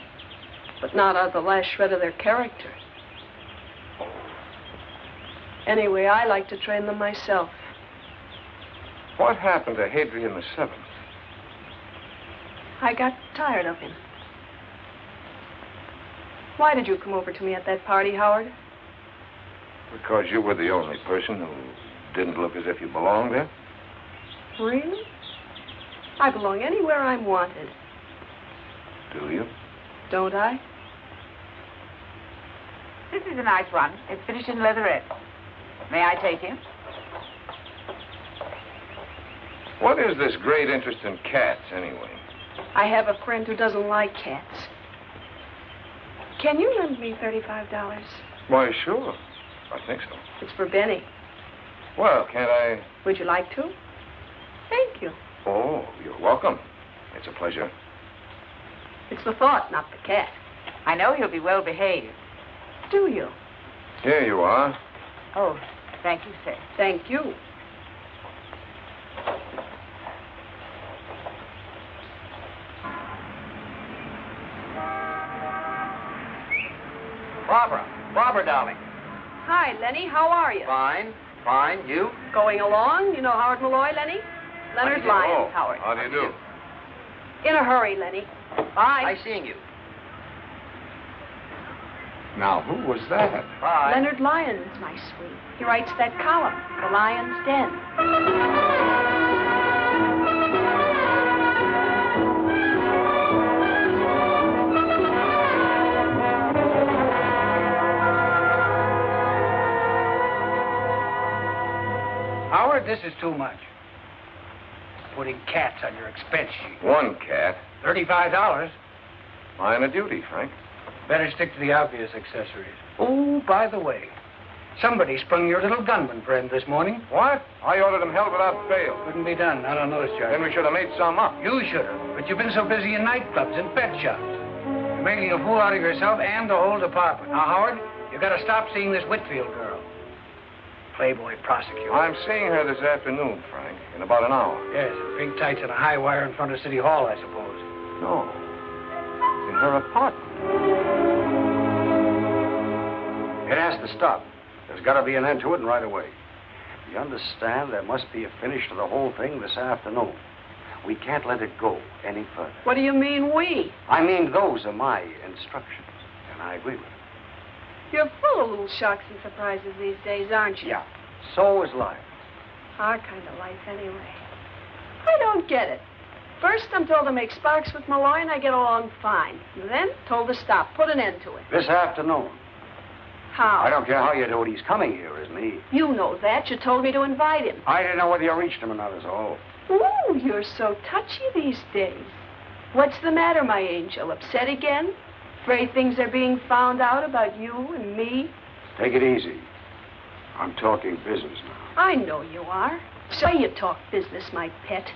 but not out of the last shred of their character. Anyway, I like to train them myself. What happened to Hadrian VII? I got tired of him. Why did you come over to me at that party, Howard? Because you were the only person who didn't look as if you belonged there? Really? I belong anywhere I'm wanted. Do you? Don't I? This is a nice one. It's finished in leatherette. May I take him? What is this great interest in cats, anyway? I have a friend who doesn't like cats. Can you lend me $35? Why, sure. I think so. It's for Benny. Well, can't I... Would you like to? Thank you. Oh, you're welcome. It's a pleasure. It's the thought, not the cat. I know he'll be well behaved. Do you? Here you are. Oh, thank you, sir. Thank you. Barbara, darling. Hi, Lenny. How are you? Fine. You? Going along. You know Howard Malloy, Lenny? Leonard Lyons, Howard. How do you do? In a hurry, Lenny. Bye. Nice seeing you. Now, who was that? Bye. Leonard Lyons, my sweet. He writes that column, The Lion's Den. Howard, this is too much. Putting cats on your expense sheet. One cat. $35. Line of duty, Frank. Better stick to the obvious accessories. Oh, by the way, somebody sprung your little gunman friend this morning. What? I ordered him held without bail. Couldn't be done, not on those charges. Then we should have made some up. You should have, but you've been so busy in nightclubs and pet shops. You're making a fool out of yourself and the whole department. Now, Howard, you've got to stop seeing this Whitfield girl. Playboy prosecutor. I'm seeing her this afternoon, Frank, in about an hour. Yes, pink tights and a high wire in front of City Hall, I suppose. No. In her apartment. It has to stop. There's got to be an end to it, and right away. You understand? There must be a finish to the whole thing this afternoon. We can't let it go any further. What do you mean, we? I mean, those are my instructions, and I agree with them. You're full of little shocks and surprises these days, aren't you? Yeah. So is life. Our kind of life, anyway. I don't get it. First, I'm told to make sparks with Malloy, and I get along fine. Then, told to stop, put an end to it. This afternoon. How? I don't care how you do it. He's coming here, isn't he? You know that. You told me to invite him. I didn't know whether you reached him or not, is all. Ooh, you're so touchy these days. What's the matter, my angel? Upset again? Afraid things are being found out about you and me? Take it easy. I'm talking business now. I know you are. Say you talk business, my pet.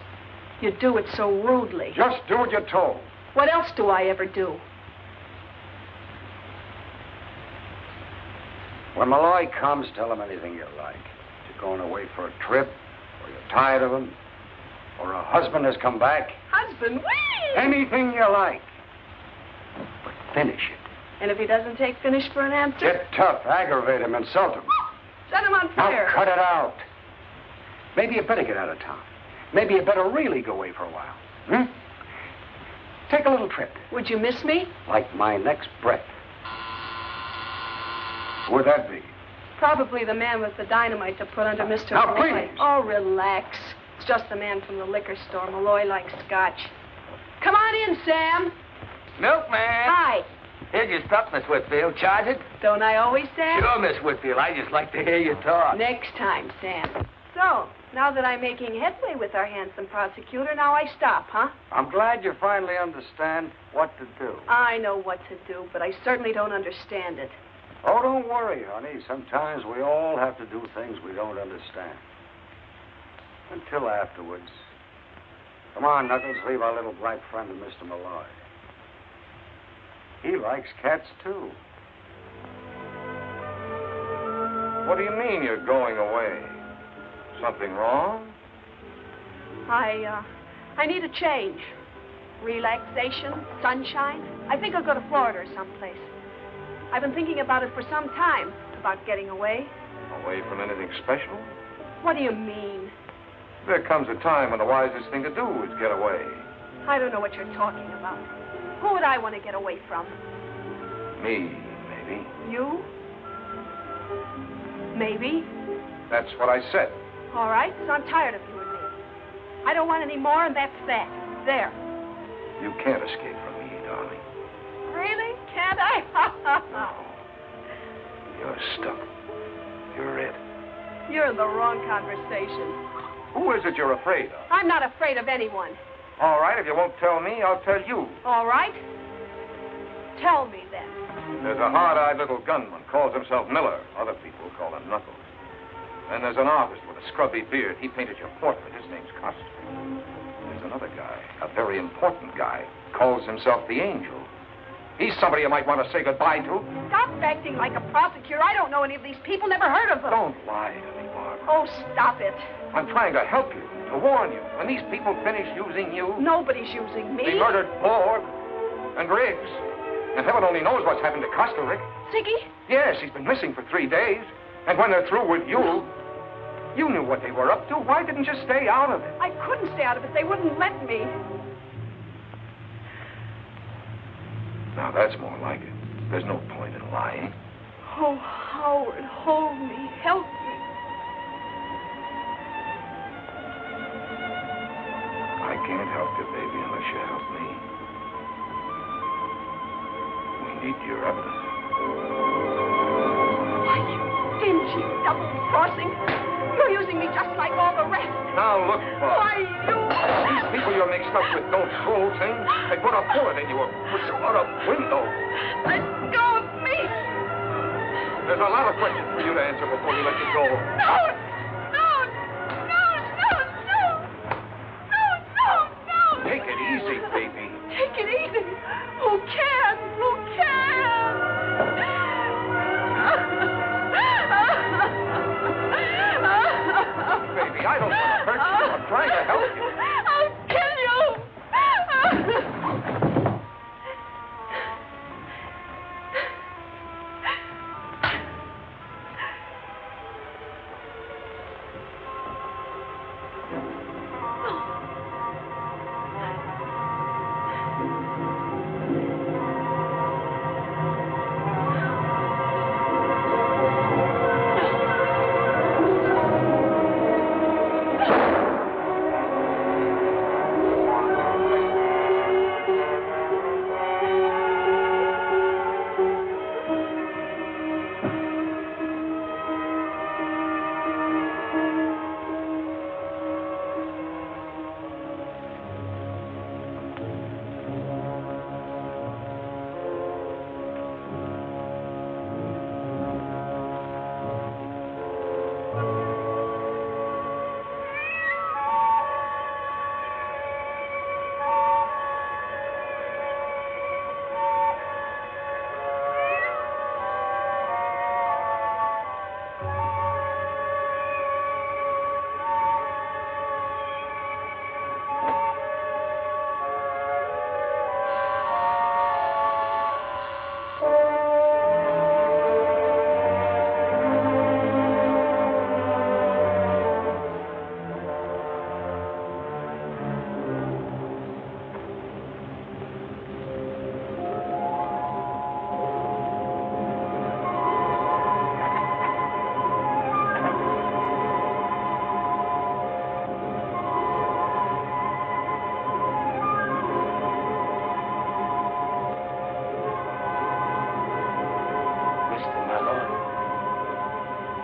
You do it so rudely. Just do what you're told. What else do I ever do? When Malloy comes, tell him anything you like. You're going away for a trip, or you're tired of him, or a husband has come back. Husband, whee! Anything you like. But finish it. And if he doesn't take finish for an answer? Get tough, aggravate him, insult him. Set him on fire. Now cut it out. Maybe you better get out of town. Maybe you better really go away for a while. Hmm? Take a little trip. Would you miss me? Like my next breath. Who would that be? Probably the man with the dynamite to put under Mr. Now, Malloy. please. Oh, relax. It's just the man from the liquor store. Malloy likes scotch. Come on in, Sam. Milkman. Hi. Here's your stuff, Miss Whitfield. Charge it? Don't I always, Sam? Sure, Miss Whitfield. I just like to hear you talk. Next time, Sam. So, now that I'm making headway with our handsome prosecutor, now I stop, huh? I'm glad you finally understand what to do. I know what to do, but I certainly don't understand it. Oh, don't worry, honey. Sometimes we all have to do things we don't understand. Until afterwards. Come on, Knuckles, leave our little black friend to Mr. Malloy. He likes cats, too. What do you mean you're going away? Something wrong? I need a change. Relaxation, sunshine. I think I'll go to Florida or someplace. I've been thinking about it for some time, about getting away. Away from anything special? What do you mean? There comes a time when the wisest thing to do is get away. I don't know what you're talking about. Who would I want to get away from? Me, maybe. You? Maybe. That's what I said. All right, so I'm tired of you and me. I don't want any more, and that's that. There. You can't escape from me, darling. Really? Can't I? You're stuck. You're it. You're in the wrong conversation. Who is it you're afraid of? I'm not afraid of anyone. All right, if you won't tell me, I'll tell you. All right? Tell me, then. There's a hard-eyed little gunman, calls himself Miller. Other people call him Knuckles. Then there's an artist with a scrubby beard. He painted your portrait. His name's Costa. There's another guy, a very important guy, calls himself the Angel. He's somebody you might want to say goodbye to. Stop acting like a prosecutor. I don't know any of these people, never heard of them. Don't lie to me, Barbara. Oh, stop it. I'm trying to help you, to warn you. When these people finish using you... Nobody's using me. They murdered Borg and Riggs. And heaven only knows what's happened to Costa, Rick. Ziggy? Yes, he's been missing for 3 days. And when they're through with you, you knew what they were up to. Why didn't you stay out of it? I couldn't stay out of it. They wouldn't let me. Now, that's more like it. There's no point in lying. Oh, Howard, hold me. Help me. I can't help you, baby, unless you help me. We need your evidence. Why, you dingy, double-crossing. You're using me just like all the rest. Now, look, Bob. Why, you... These people you're mixed up with don't fool things. They put a bullet in you or push you out a window. Let go of me. There's a lot of questions for you to answer before we let you go. No. Take it easy, baby. Take it easy. Who can? Baby, I don't want to hurt you. I'm trying to help you. I'll kill you.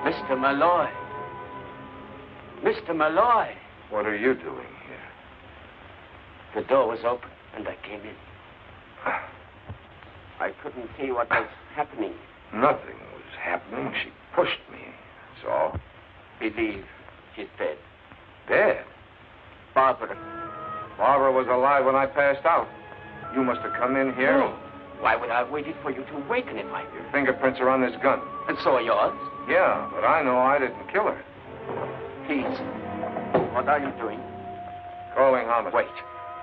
Mr. Malloy. Mr. Malloy. What are you doing here? The door was open, and I came in. I couldn't see what was happening. Nothing was happening. She pushed me. That's all. Believe she's dead. Dead? Barbara. Barbara was alive when I passed out. You must have come in here. No. Why would I have waited for you to awaken if I... Your fingerprints are on this gun. And so are yours? Yeah, but I know I didn't kill her. Please. What are you doing? Calling homicide. Wait.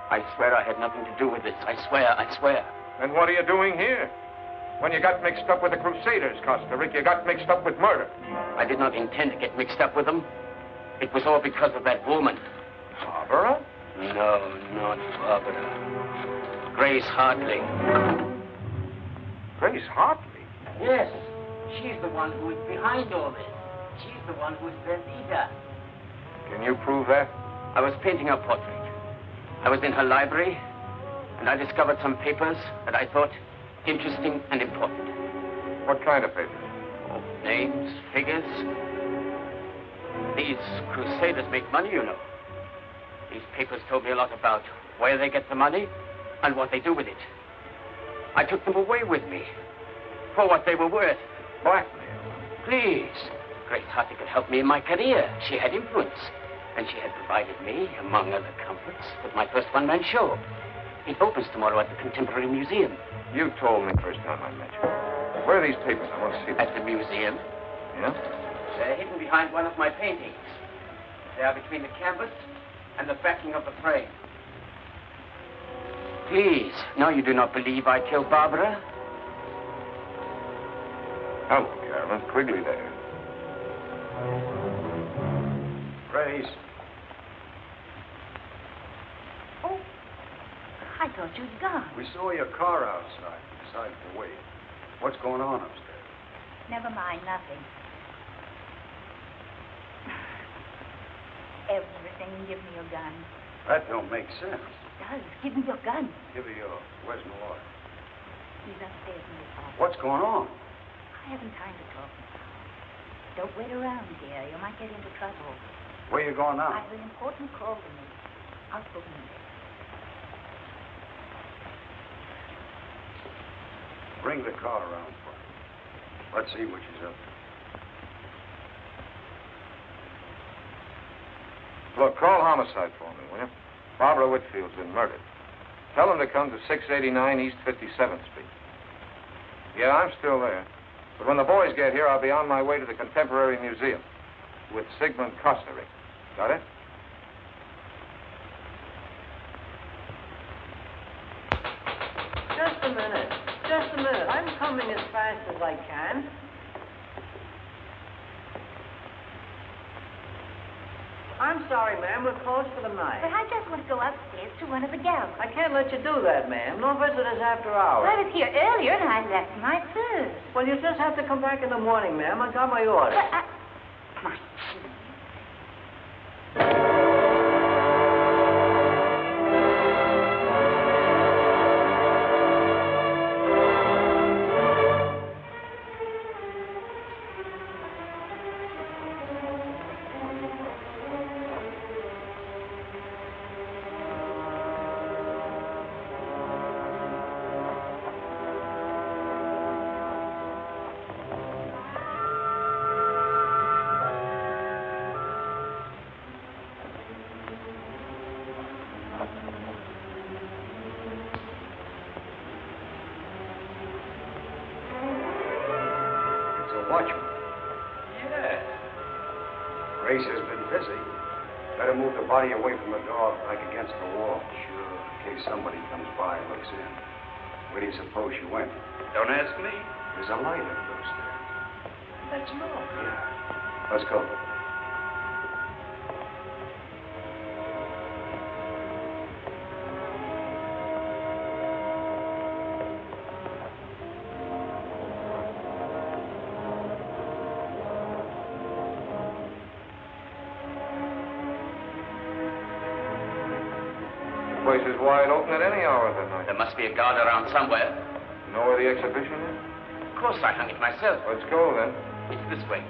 I swear I had nothing to do with this. I swear. And what are you doing here? When you got mixed up with the Crusaders, Costa Rica, you got mixed up with murder. I did not intend to get mixed up with them. It was all because of that woman. Barbara? No, not Barbara. Grace Hartley. Grace Hartley? Yes. She's the one who is behind all this. She's the one who is their leader. Can you prove that? I was painting her portrait. I was in her library, and I discovered some papers that I thought interesting and important. What kind of papers? Oh, names, figures. These Crusaders make money, you know. These papers told me a lot about where they get the money and what they do with it. I took them away with me for what they were worth. Blackmail? Please. Grace Hartley could help me in my career. She had influence. And she had provided me, among other comforts, with my first one-man show. It opens tomorrow at the Contemporary Museum. You told me first time I met you. Where are these papers? I want to see them. At the museum. Yeah? They're hidden behind one of my paintings. They are between the canvas and the backing of the frame. Please, now you do not believe I killed Barbara? Hello, Carolyn. Quigley there. Grace. Oh, I thought you'd gone. We saw your car outside. Decided to wait. What's going on upstairs? Never mind, nothing. Everything. Give me your gun. That don't make sense. It does. Give me your gun. Give her yours. Where's Malloy? He's upstairs in his office. What's going on? I haven't time to talk now. Don't wait around here. You might get into trouble. Where you going now? I have an important call to make. I'll phone you. Bring the car around for her. Let's see what she's up to. Look, call homicide for me, will you? Barbara Whitfield's been murdered. Tell them to come to 689 East 57th Street. Yeah, I'm still there. But when the boys get here, I'll be on my way to the Contemporary Museum with Sigmund Costa Rica. Got it? Just a minute. Just a minute. I'm coming as fast as I can. I'm sorry, ma'am. We're closed for the night. But I just want to go upstairs to one of the galleries. I can't let you do that, ma'am. No visitors after hours. I was here earlier and I left my purse. Well, you just have to come back in the morning, ma'am. I got my order. But Watchman. Yeah. Grace has been busy. Better move the body away from the door, back against the wall. Sure. In case somebody comes by and looks in. Where do you suppose she went? Don't ask me. There's a light under those stairs. Let's look. Yeah. Let's go. The place is wide open at any hour of the night. There must be a guard around somewhere. You know where the exhibition is? Of course, I hung it myself. Let's go, then. It's this way.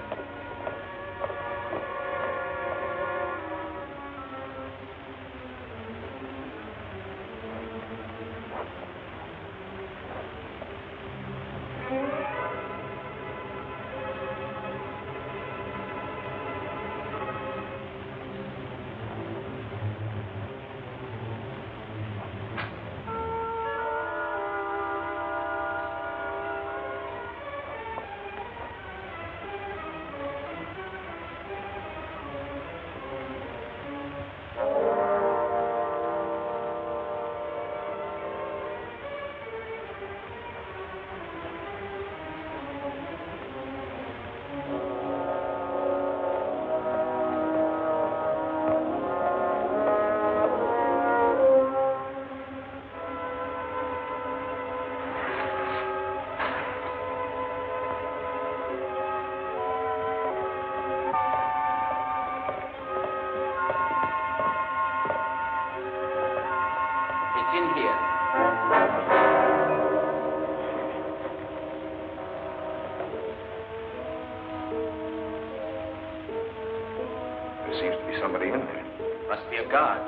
There seems to be somebody in there. Must be a guard.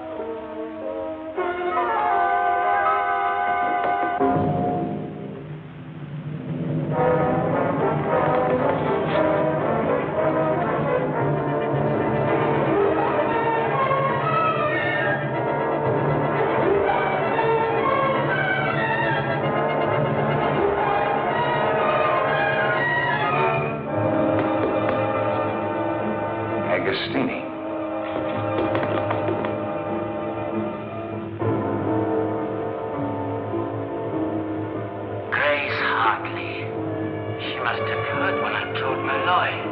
Agostini. Grace Hartley. She must have heard when I told Malloy.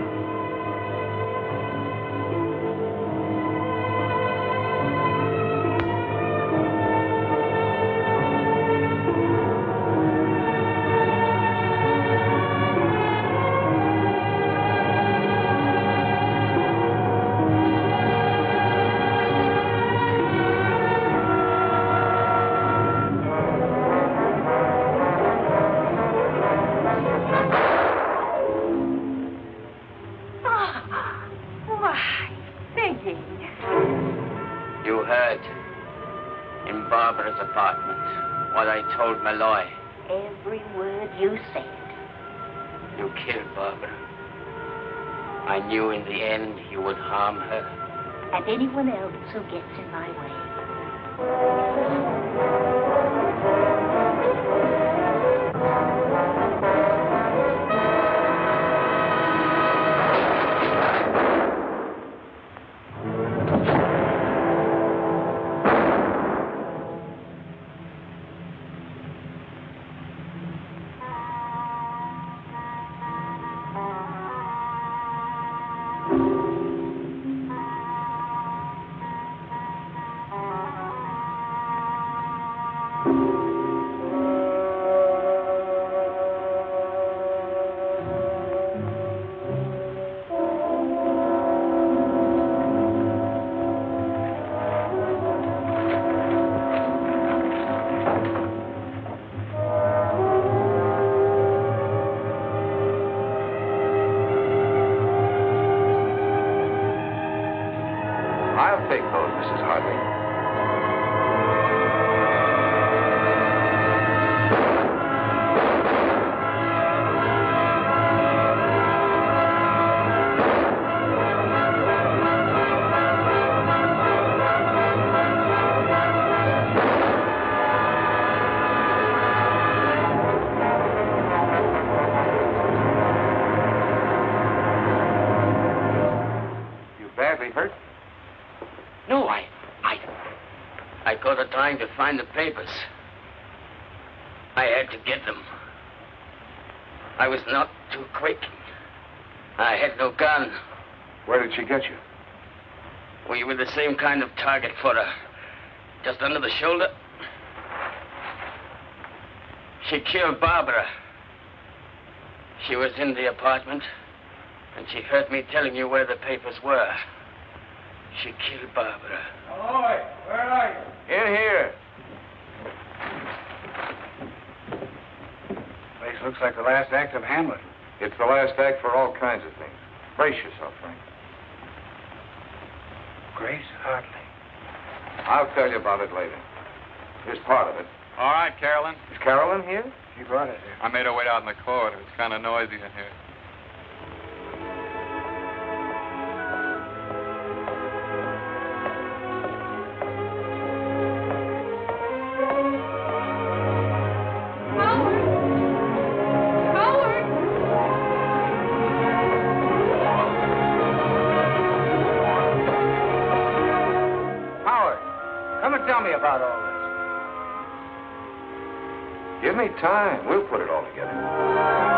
Told Malloy. Every word you said. You killed Barbara. I knew in the end you would harm her. And anyone else who gets in my Trying to find the papers. I had to get them. I was not too quick. I had no gun. Where did she get you? We were the same kind of target for her. Just under the shoulder. She killed Barbara. She was in the apartment, and she heard me telling you where the papers were. She killed Barbara. Malloy, where are you? In here. Place looks like the last act of Hamlet. It's the last act for all kinds of things. Brace yourself, Frank. Grace Hartley. I'll tell you about it later. Here's part of it. All right, Carolyn. Is Carolyn here? She brought us here. I made her wait out in the corridor. It's kind of noisy in here. Tell me about all this. Give me time. We'll put it all together.